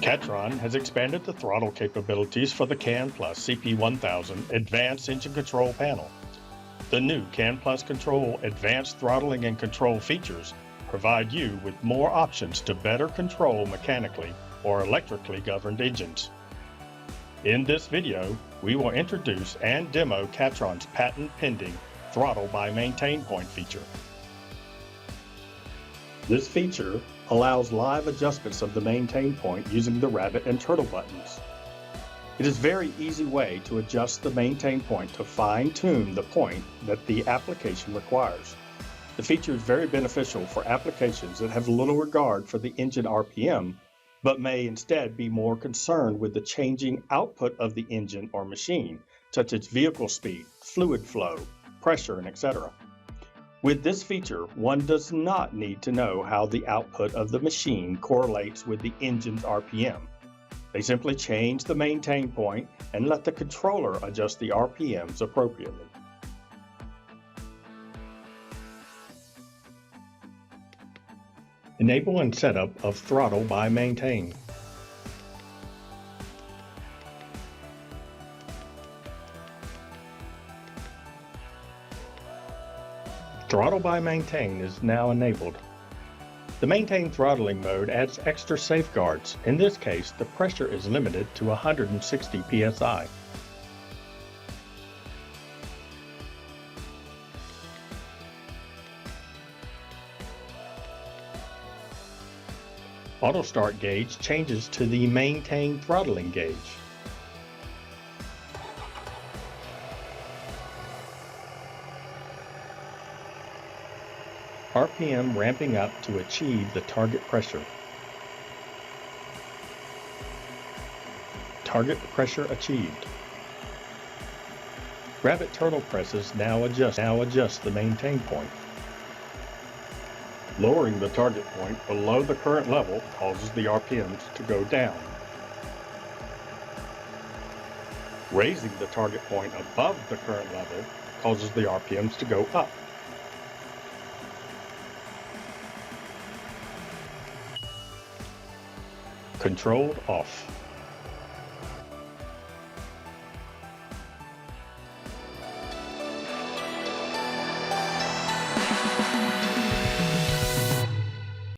Cattron has expanded the throttle capabilities for the CANplus CP1000 Advanced Engine Control Panel. The new CANplus Control Advanced Throttling and Control features provide you with more options to better control mechanically or electrically governed engines. In this video, we will introduce and demo Cattron's patent-pending Throttle by Maintain Point feature. This feature allows live adjustments of the maintain point using the rabbit and turtle buttons. It is a very easy way to adjust the maintain point to fine-tune the point that the application requires. The feature is very beneficial for applications that have little regard for the engine RPM, but may instead be more concerned with the changing output of the engine or machine, such as vehicle speed, fluid flow, pressure, and etc. With this feature, one does not need to know how the output of the machine correlates with the engine's RPM. They simply change the maintain point and let the controller adjust the RPMs appropriately. Enable and setup of Throttle by Maintain. Throttle by Maintain is now enabled. The Maintain throttling mode adds extra safeguards. In this case, the pressure is limited to 160 psi. Auto start gauge changes to the Maintain throttling gauge. RPM ramping up to achieve the target pressure. Target pressure achieved. Rabbit turtle presses now adjust the maintain point. Lowering the target point below the current level causes the RPMs to go down. Raising the target point above the current level causes the RPMs to go up. Controlled off.